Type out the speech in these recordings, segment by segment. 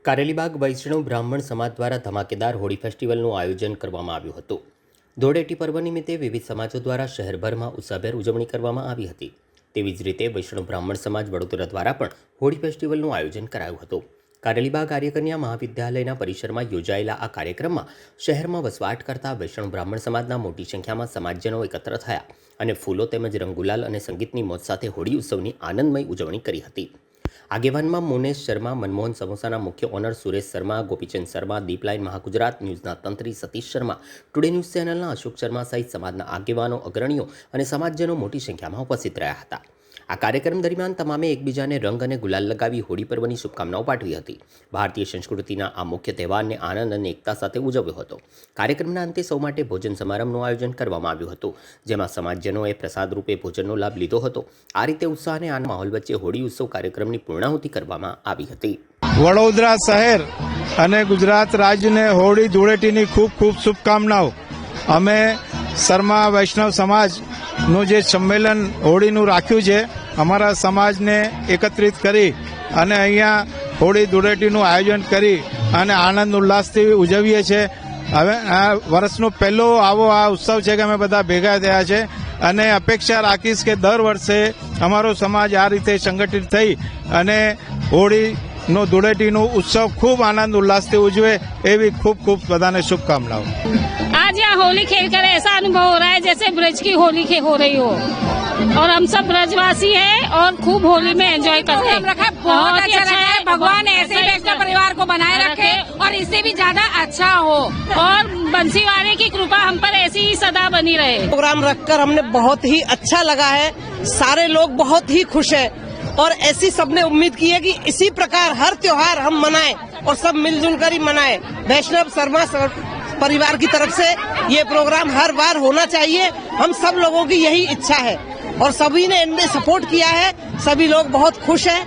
કારેલીબાગ વૈષ્ણવ બ્રાહ્મણ સમાજ દ્વારા ધમાકેદાર હોળી ફેસ્ટિવલનું આયોજન કરવામાં આવ્યું હતું। ધૂળેટી પર્વ નિમિત્તે વિવિધ સમાજો દ્વારા શહેરભરમાં ઉત્સાહભેર ઉજવણી કરવામાં આવી હતી। તેવી જ રીતે વૈષ્ણવ બ્રાહ્મણ સમાજ વડોદરા દ્વારા પણ હોળી ફેસ્ટિવલનું આયોજન કરાયું હતું। કારેલીબાગ આર્યકન્યા મહાવિદ્યાલયના પરિસરમાં યોજાયેલા આ કાર્યક્રમમાં શહેરમાં વસવાટ કરતા વૈષ્ણવ બ્રાહ્મણ સમાજના મોટી સંખ્યામાં સમાજજનો એકત્ર થયા અને ફૂલો તેમજ રંગગુલાલ અને સંગીતની મોજ સાથે હોળી ઉત્સવની આનંદમય ઉજવણી કરી હતી। આગેવાનમાં મોનેશ શર્મા, મનમોહન સમોસાના મુખ્ય ઓનર સુરેશ શર્મા, ગોપીચંદ શર્મા, દીપલાઇન મહાગુજરાત ન્યૂઝના તંત્રી સતીશ શર્મા, ટુડે ન્યૂઝ ચેનલના અશોક શર્મા સહિત સમાજના આગેવાનો, અગ્રણીઓ અને સમાજજનો મોટી સંખ્યામાં ઉપસ્થિત રહ્યા હતા। આ કાર્યક્રમ દરમિયાન તમામે એકબીજાને રંગ અને ગુલાલ લગાવી હોળી પર્વની શુભકામનાઓ પાઠવી હતી। ભારતીય સંસ્કૃતિના આ મુખ્ય તહેવારને આનંદ અને એકતા સાથે ઉજવ્યો હતો। કાર્યક્રમના અંતે સૌ માટે ભોજન સમારંભનું આયોજન કરવામાં આવ્યું હતું, જેમાં સમાજજનોએ પ્રસાદ રૂપે ભોજનનો લાભ લીધો હતો। આ રીતે ઉત્સાહ અને આનંદ માહોલ વચ્ચે હોળી ઉત્સવ કાર્યક્રમની પૂર્ણાહુતિ કરવામાં આવી હતી। વડોદરા શહેર અને ગુજરાત રાજ્યને હોળી ધૂળેટીની ખૂબ ખૂબ શુભકામનાઓ। અમે શર્મા વૈષ્ણવ સમાજનું જે સંમેલન હોળીનું રાખ્યું છે, અમારા સમાજને એકત્રિત કરી અને અહીંયા હોળી ધૂળેટીનું આયોજન કરી અને આનંદ ઉલ્લાસથી ઉજવીએ છીએ। હવે આ વર્ષનો પહેલો આવો આ ઉત્સવ છે કે અમે બધા ભેગા થયા છે અને અપેક્ષા રાખીશ કે દર વર્ષે અમારો સમાજ આ રીતે સંગઠિત થઈ અને હોળીનો ધૂળેટીનો ઉત્સવ ખૂબ આનંદ ઉલ્લાસથી ઉજવે એવી ખૂબ ખૂબ બધાને શુભકામનાઓ। आज यहाँ होली खेलकर ऐसा अनुभव हो रहा है जैसे ब्रज की होली हो रही हो और हम सब ब्रजवासी हैं और खूब होली में एंजॉय करते हैं। बहुत अच्छा है। भगवान ऐसे ही वैष्णव परिवार को बनाए रखे और इससे भी ज्यादा अच्छा हो और बंसीवाले की कृपा हम पर ऐसी ही सदा बनी रहे। प्रोग्राम रखकर हमने बहुत ही अच्छा लगा है। सारे लोग बहुत ही खुश है और ऐसी सबने उम्मीद की है कि इसी प्रकार हर त्योहार हम मनाएं और सब मिलजुल कर ही मनाएं। वैष्णव शर्मा परिवार की तरफ से ये प्रोग्राम हर बार होना चाहिए। हम सब लोगों की यही इच्छा है और सभी ने इनमें सपोर्ट किया है। सभी लोग बहुत खुश हैं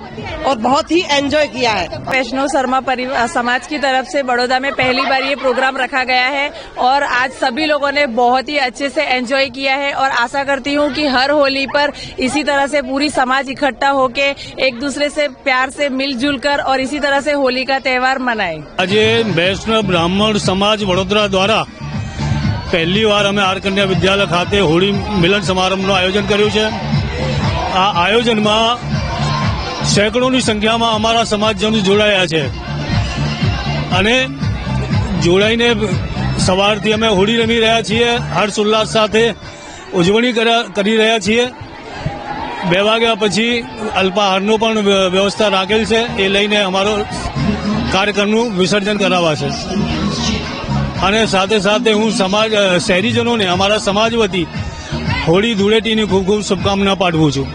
और बहुत ही एंजॉय किया है। वैष्णव शर्मा परिवार समाज की तरफ से बड़ौदा में पहली बार ये प्रोग्राम रखा गया है और आज सभी लोगों ने बहुत ही अच्छे से एंजॉय किया है और आशा करती हूँ कि हर होली पर इसी तरह से पूरी समाज इकट्ठा होके एक दूसरे से प्यार से मिलजुल कर और इसी तरह से होली का त्यौहार मनाए। आज वैष्णव ब्राह्मण समाज वडोदरा द्वारा પહેલી વાર અમે આર્યકન્યા વિદ્યાલય ખાતે હોળી મિલન સમારંભનું આયોજન કર્યું છે। આ આયોજનમાં સેંકડોની સંખ્યામાં અમારા સમાજજનો જોડાયા છે અને જોડાઈને સવારથી અમે હોળી રમી રહ્યા છીએ। હર્ષ ઉલ્લાસ સાથે ઉજવણી કરી રહ્યા છીએ। 2 વાગ્યા પછી અલ્પાહારનો પણ વ્યવસ્થા રાખેલ છે, એ લઈને અમારો કાર્યક્રમનું વિસર્જન કરાવાશે અને સાથે સાથે હું શહેરીજનોને અમારા સમાજ વતી હોળી ધૂળેટીની ખૂબ ખૂબ શુભકામના પાઠવું છું।